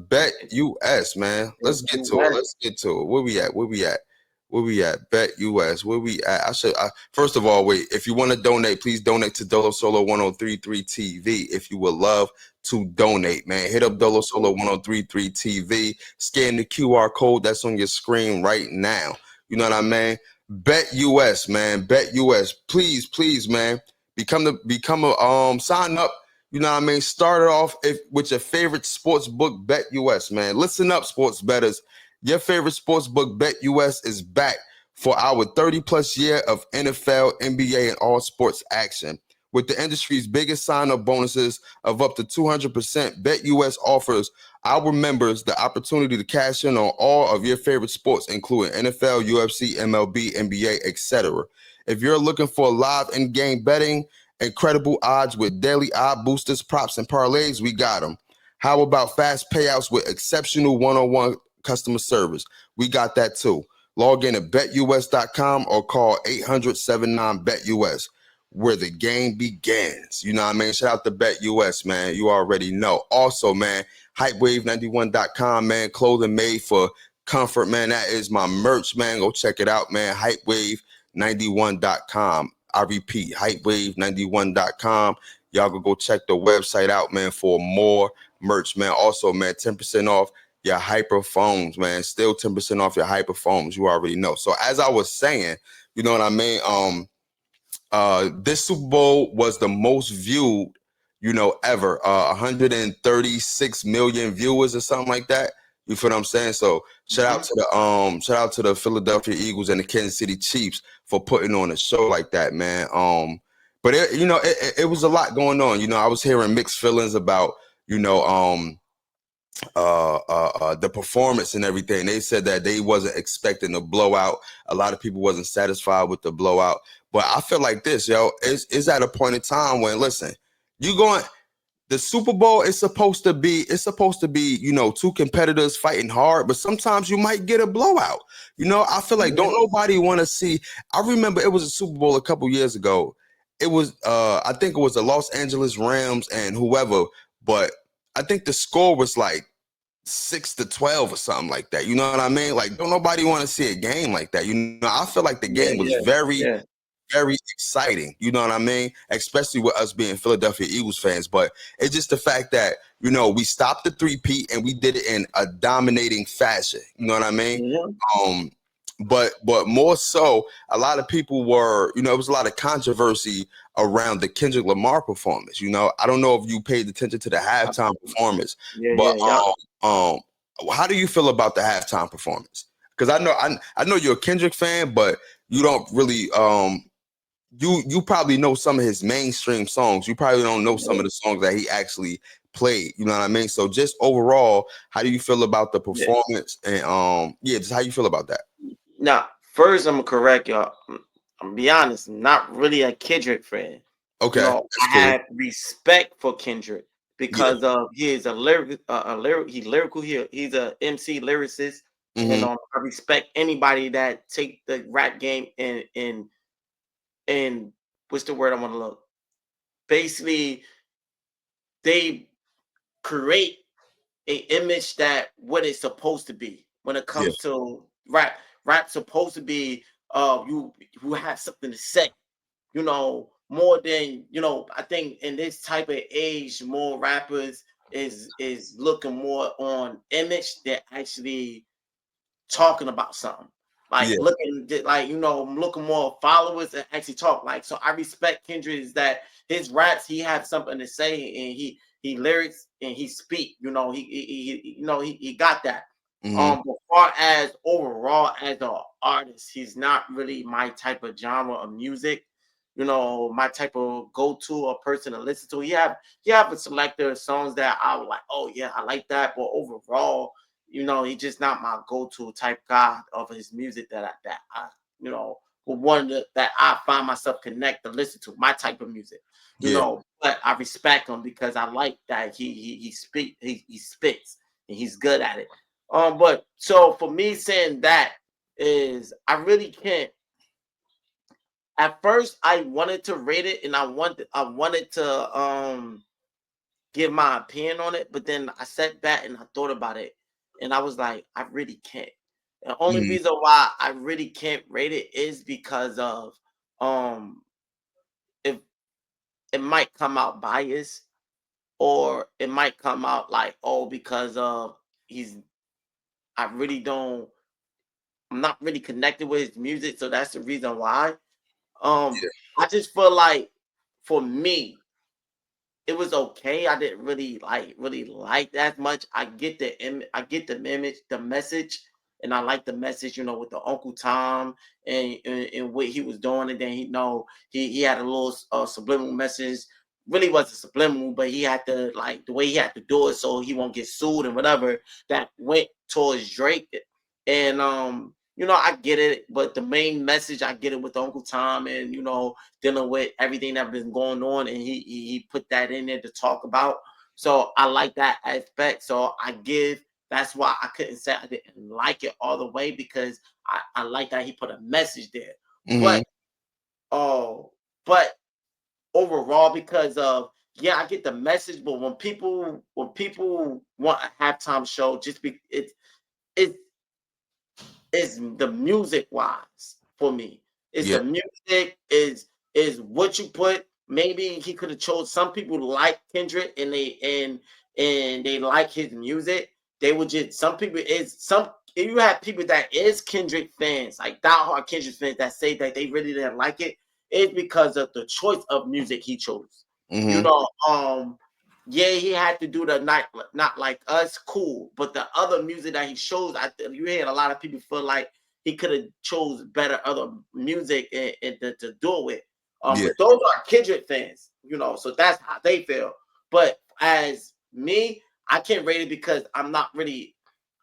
Bet US, man. Let's get to it. Let's get to it. Where we at? Where we at? Bet US. Where we at? First of all, wait. If you want to donate, please donate to DOLO Solo 1033 TV. If you would love to donate, man, hit up DOLO Solo 1033 TV. Scan the QR code that's on your screen right now. You know what I mean? Bet US, man. Bet US. Please, man. Become a sign up. You know what I mean? Start it off with your favorite sports book, Bet US, man. Listen up, sports bettors. Your favorite sports book, Bet US, is back for our 30-plus year of NFL, NBA, and all sports action. With the industry's biggest sign-up bonuses of up to 200%, Bet US offers our members the opportunity to cash in on all of your favorite sports, including NFL, UFC, MLB, NBA, etc. If you're looking for live in-game betting, incredible odds with daily odd boosters, props, and parlays, we got them. How about fast payouts with exceptional one-on-one customer service? We got that too. Log in at betus.com or call 800-79-BET-US, where the game begins. You know what I mean? Shout out to Bet US, man. You already know. Also, man, HYBewave91.com, man. Clothing made for comfort, man. That is my merch, man. Go check it out, man. HYBewave91.com. I repeat, HYBewave91.com. Y'all can go check the website out, man, for more merch, man. Also, man, 10% off your hyper phones, man. Still 10% off your hyper phones. You already know. So as I was saying, you know what I mean? This Super Bowl was the most viewed, ever. 136 million viewers or something like that. You feel what I'm saying? So shout out to the Philadelphia Eagles and the Kansas City Chiefs for putting on a show like that, man. But it was a lot going on. I was hearing mixed feelings about, the performance and everything. They said that they wasn't expecting a blowout. A lot of people wasn't satisfied with the blowout. But I feel like this, is at a point in time when, listen, the Super Bowl is supposed to be, two competitors fighting hard, but sometimes you might get a blowout. I feel like don't nobody want to see. I remember it was a Super Bowl a couple years ago. It was, I think it was the Los Angeles Rams and whoever, but I think the score was like 6-12 or something like that. You know what I mean? Like, don't nobody want to see a game like that. I feel like the game was very exciting. You know what I mean? Especially with us being Philadelphia Eagles fans. But it's just the fact that, we stopped the three-peat and we did it in a dominating fashion. You know what I mean? Mm-hmm. But more so, a lot of people were, it was a lot of controversy around the Kendrick Lamar performance. I don't know if you paid attention to the halftime performance, how do you feel about the halftime performance? Because I know you're a Kendrick fan, but you don't really you probably know some of his mainstream songs. You probably don't know some of the songs that he actually played. You know what I mean? So just overall, how do you feel about the performance? And just how you feel about that? Now, first, I'm gonna correct y'all. I'm gonna be honest. I'm not really a Kendrick fan. Okay, I have respect for Kendrick because he is a lyrical. He's a MC lyricist, and I respect anybody that take the rap game and what's the word I want to look? Basically, they create an image that what it's supposed to be when it comes to rap. Rap's supposed to be you have something to say, more than I think in this type of age, more rappers is looking more on image than actually talking about something. Like looking more followers and actually talk. Like, so I respect Kendrick is that his raps, he has something to say and he lyrics and he speak, he got that. As far as overall as an artist, he's not really my type of genre of music, my type of go-to or person to listen to. He have a selector of songs that I was like, oh yeah, I like that. But overall, he's just not my go-to type guy of his music that I that I find myself connect to listen to, my type of music, but I respect him because I like that he spits and he's good at it. But so for me saying that is I really can't. At first I wanted to rate it and I wanted to give my opinion on it, but then I sat back and I thought about it, and I was like, I really can't. The only reason why I really can't rate it is because of if it might come out biased, or it might come out like, oh, because of he's I really don't I'm not really connected with his music, so that's the reason why. Yeah. I just feel like for me, it was okay. I didn't really like that much. I get the image, the message, and I like the message, with the Uncle Tom and what he was doing, and then he had a little subliminal message. Really wasn't subliminal, but he had to like the way he had to do it so he won't get sued and whatever that went towards Drake. And I get it, but the main message I get it with Uncle Tom and dealing with everything that's been going on, and he put that in there to talk about. So I like that aspect. So that's why I couldn't say I didn't like it all the way, because I like that he put a message there. But but overall, because of I get the message, but when people want a halftime show, just be it's the music wise for me. It's Yeah. the music is what you put. Maybe he could have chose. Some people like Kendrick and they like his music. They would just some people is some you have people that is Kendrick fans, like diehard Kendrick fans that say that they really didn't like it. It's because of the choice of music he chose. Yeah, he had to do the not like us, cool. But the other music that he shows, you had a lot of people feel like he could have chose better other music and to do it with. But those are Kendrick fans, so that's how they feel. But as me, I can't rate it because I'm not really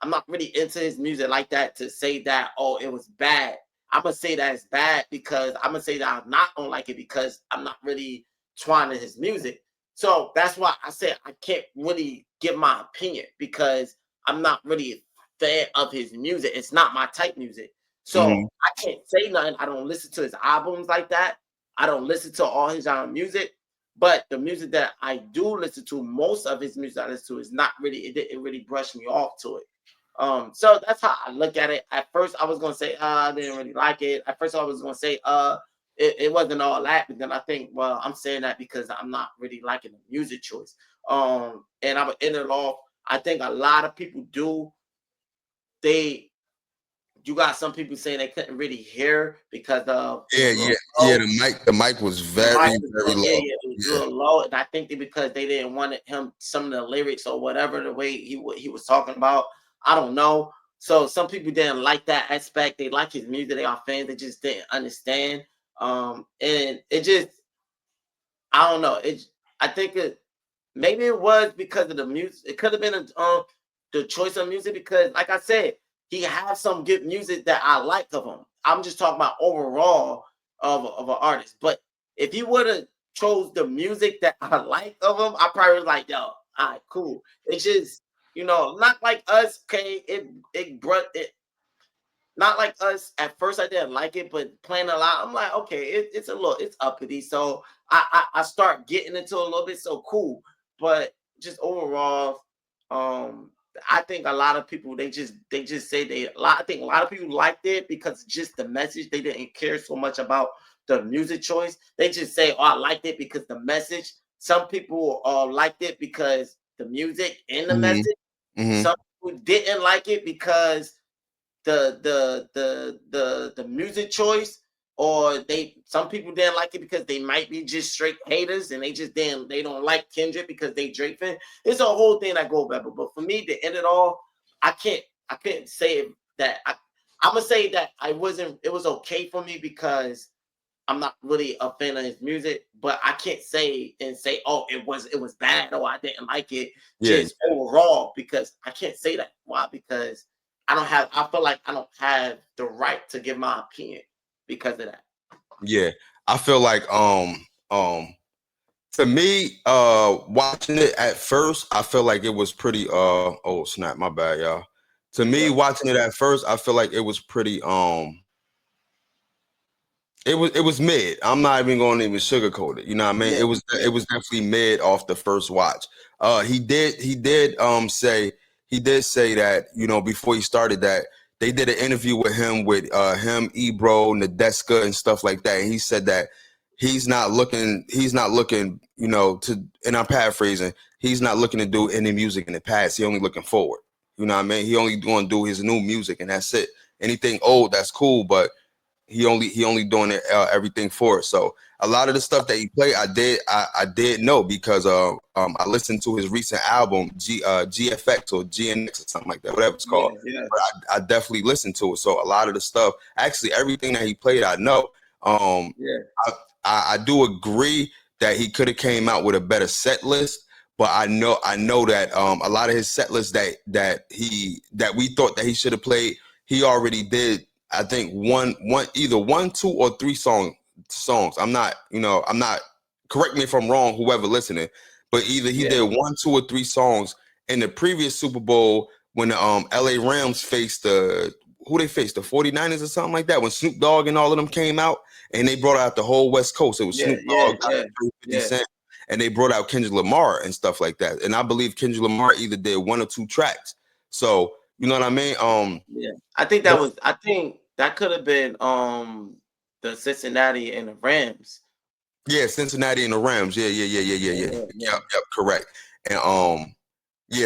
into his music like that to say that, oh, it was bad. I'm gonna say that it's bad because I'm gonna say that I'm not gonna like it because I'm not really trying to his music. So that's why I said I can't really give my opinion because I'm not really a fan of his music. It's not my type music. So I can't say nothing. I don't listen to his albums like that. I don't listen to all his music. But the music that I do listen to, most of his music I listen to is not really, it didn't really brush me off to it. So that's how I look at it. At first I was gonna say I didn't really like it. At first I was gonna say it wasn't all that, but then I think, well, I'm saying that because I'm not really liking the music choice. And I would end it off. I think a lot of people you got some people saying they couldn't really hear because of it was a little low. The mic was very low. It was a little low, and I think that because they didn't want him some of the lyrics or whatever the way he was talking about. I don't know. So some people didn't like that aspect. They like his music. They are fans. They just didn't understand. And it just, I don't know. I think maybe it was because of the music. It could have been the choice of music because, like I said, he has some good music that I like of him. I'm just talking about overall of an artist. But if he would have chose the music that I like of him, I probably was like, yo, all right, cool. It's just, not like us. Okay, it not like us. At first, I didn't like it, but playing a lot, I'm like, okay, it's uppity. So I start getting into a little bit. So cool, but just overall, I think a lot of people they just say I think a lot of people liked it because just the message. They didn't care so much about the music choice. They just say, oh, I liked it because the message. Some people liked it because the music and the message. Some people didn't like it because the music choice, or some people didn't like it because they might be just straight haters and they don't like Kendrick because they Drake fan. It's a whole thing that go back. But for me, to end it all, I couldn't say that. I'm gonna say that it was okay for me because I'm not really a fan of his music, but I can't say, oh, it was bad or I didn't like it just overall, because I can't say that. Why? Because I feel like I don't have the right to give my opinion because of that. Yeah. I feel like to me, watching it at first, I feel like it was pretty oh snap, my bad, y'all. To me, watching it at first, I feel like it was pretty It was mid. I'm not even going to even sugarcoat it. You know what I mean? Yeah, It was definitely mid off the first watch. He did say that, you know, before he started that they did an interview with him, Ebro, Nadeska, and stuff like that. And he said that he's not looking, you know, to, and I'm paraphrasing, he's not looking to do any music in the past. He only looking forward. You know what I mean? He only going to do his new music, and that's it. Anything old, that's cool, but he only doing it, everything for it. So a lot of the stuff that he played, I did know because I listened to his recent album GFX or GNX or something like that, whatever it's called. Yeah. But I definitely listened to it. So a lot of the stuff, actually everything that he played, I know. I do agree that he could have came out with a better set list, but I know that a lot of his set lists that we thought that he should have played, he already did. I think either one, two, or three songs. I'm not, correct me if I'm wrong, whoever listening, but either he did one, two, or three songs in the previous Super Bowl when the LA Rams faced the 49ers or something like that, when Snoop Dogg and all of them came out and they brought out the whole West Coast. It was Snoop Dogg, 50 Cent, and they brought out Kendrick Lamar and stuff like that. And I believe Kendrick Lamar either did one or two tracks. So you know what I mean? I think that could have been the Cincinnati and the Rams. Yeah, Cincinnati and the Rams. Yeah. Yep, correct. And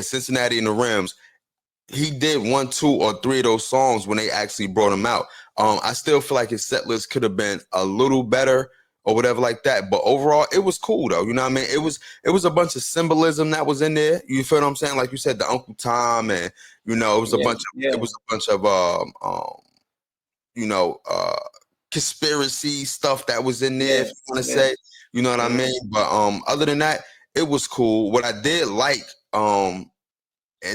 Cincinnati and the Rams. He did one, two, or three of those songs when they actually brought him out. I still feel like his set list could have been a little better or whatever like that. But overall, it was cool though. You know what I mean? It was a bunch of symbolism that was in there. You feel what I'm saying? Like you said, the Uncle Tom, and it was a bunch of conspiracy stuff that was in there, if you want to say, you know what I mean? But other than that, it was cool. What I did like, and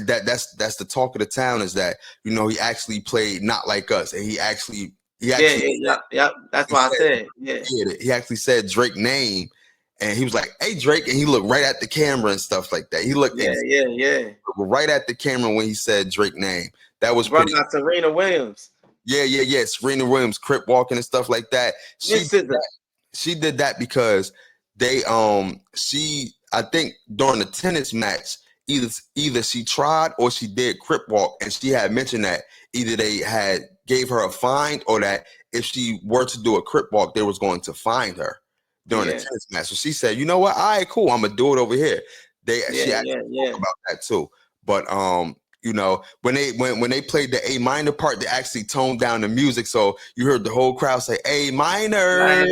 that's the talk of the town, is that, he actually played Not Like Us, and he actually that's why I said he actually said Drake's name, and he was like, "Hey, Drake," and he looked right at the camera and stuff like that. He looked right at the camera when he said Drake's name. That was pretty. Serena Williams. Yeah. Serena Williams, crip walking and stuff like that. She did that because I think during the tennis match, either she tried or she did crip walk, and she had mentioned that either they had gave her a fine, or that if she were to do a crip walk, they was going to fine her during the tennis match. So she said, "You know what? All right, cool. I'm gonna do it over here." She actually spoke about that too. But when they played the A minor part, they actually toned down the music, so you heard the whole crowd say A minor. Yeah.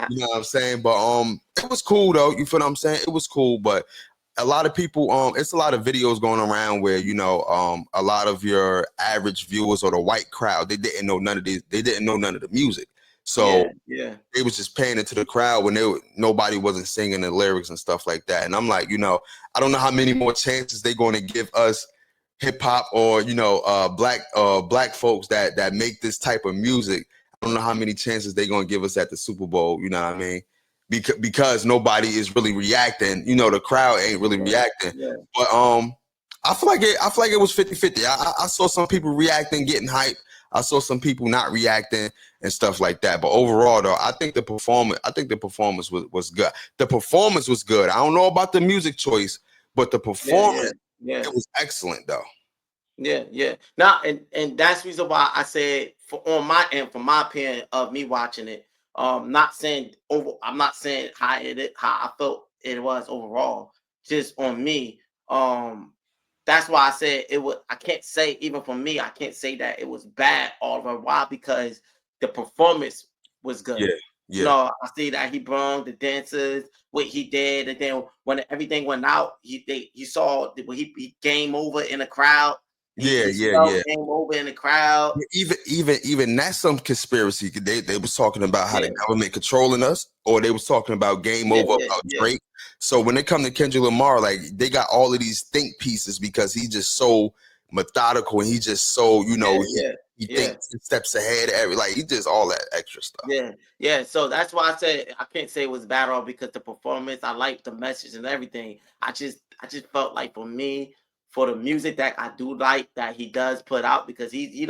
You know what I'm saying? But it was cool though. You feel what I'm saying? It was cool, but a lot of people, it's a lot of videos going around where, a lot of your average viewers or the white crowd, they didn't know none of the music. So they was just paying it to the crowd when nobody wasn't singing the lyrics and stuff like that. And I'm like, I don't know how many more chances they're going to give us hip hop or black folks that make this type of music. I don't know how many chances they're going to give us at the Super Bowl. You know what I mean? Because nobody is really reacting. The crowd ain't really reacting. But I feel like it was 50-50. I saw some people reacting, getting hyped. I saw some people not reacting and stuff like that. But overall, though, I think the performance was good. The performance was good. I don't know about the music choice, but the performance, it was excellent, though. Yeah. Now, and that's the reason why I said, from my opinion of me watching it, I'm not saying how I felt it was overall, just on me. That's why I said it was. I can't say, even for me, I can't say that it was bad all over. Why? Because the performance was good. Yeah. I see that he brought the dancers, what he did, and then when everything went out, you saw when he game over in the crowd. Yeah. Game over in the crowd. Even that's some conspiracy. They was talking about how the government controlling us, or they was talking about game over about Drake. So when they come to Kendrick Lamar, like, they got all of these think pieces because he's just so methodical, and he just so he thinks steps ahead. He just all that extra stuff. Yeah. So that's why I said I can't say it was bad at all, because the performance, I liked the message and everything. I just felt like, for me, for the music that I do like that he does put out, because he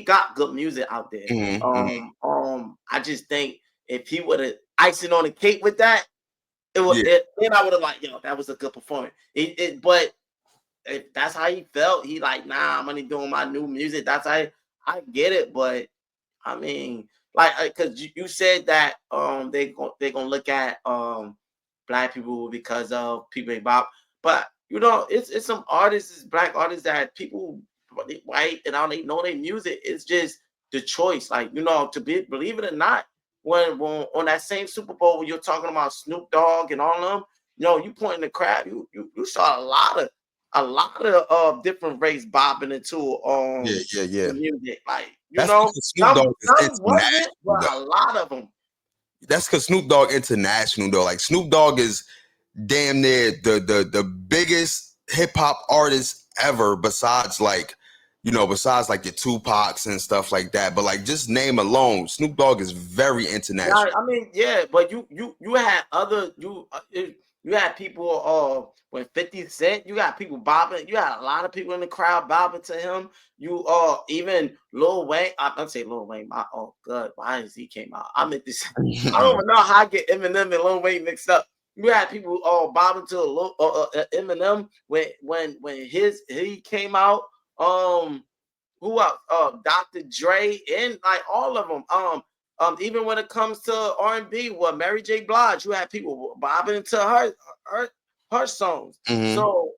got good music out there. I just think if he would have icing on the cake with that, then I would have like, yo, that was a good performance. But if that's how he felt, he like, nah, I'm only doing my new music. That's how I get it. But I mean, like, because you said that they're gonna look at black people because of people ain't bop, but you know, it's some artists, black artists that people white and I don't know their music. It's just the choice, like, you know, believe it or not, when on that same Super Bowl when you're talking about Snoop Dogg and all of them, you know, you pointing the crowd, you saw a lot of different race bobbing into the music, like, you That's know, because Snoop Dogg is some wasn't, but international. a lot of them. That's because Snoop Dogg international though. Like Snoop Dogg is damn near the biggest hip hop artist ever, besides like, you know, besides like your Tupacs and stuff like that. But like just name alone, Snoop Dogg is very international. I mean, yeah, but you had other you had people with 50 Cent, you got people bobbing, you had a lot of people in the crowd bobbing to him. You even Lil Wayne, I'm say Lil Wayne, oh god, why is he came out? I meant this. I don't even know how I get Eminem and Lil Wayne mixed up. You had people bobbing to Eminem when he came out. Who else? Dr. Dre and like all of them. Even when it comes to R&B, Mary J. Blige, you had people bobbing into her songs. So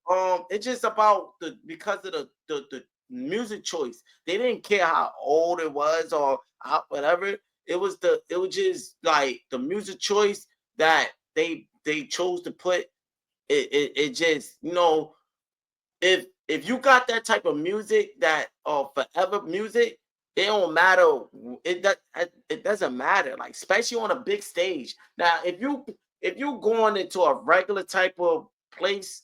it's just about because of the music choice. They didn't care how old it was or whatever. It was just like the music choice that they chose to put. It just, you know, if you got that type of music, that forever music, it don't matter. It doesn't matter. Like, especially on a big stage. Now, if you going into a regular type of place,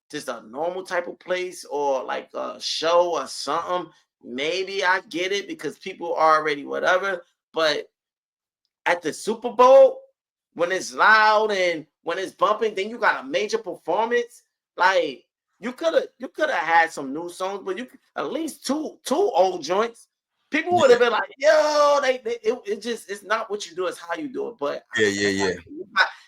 just a normal type of place, or like a show or something, maybe I get it because people are already whatever. But at the Super Bowl, when it's loud and when it's bumping, then you got a major performance. Like, you could have had some new songs, but you at least two old joints. People would have been like, yo, it's not what you do, it's how you do it. But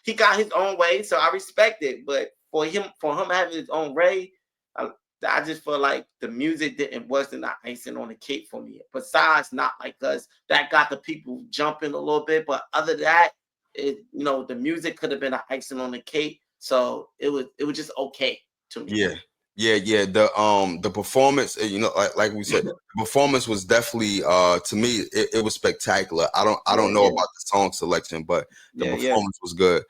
he got his own way, so I respect it. But for him having his own way, I just feel like the music wasn't the icing on the cake for me. Besides, not like us, that got the people jumping a little bit. But other than that, you know, the music could have been an icing on the cake. So it was just okay to me. The performance, you know, like we said, the performance was definitely to me it was spectacular. I don't know about the song selection, but the performance was good.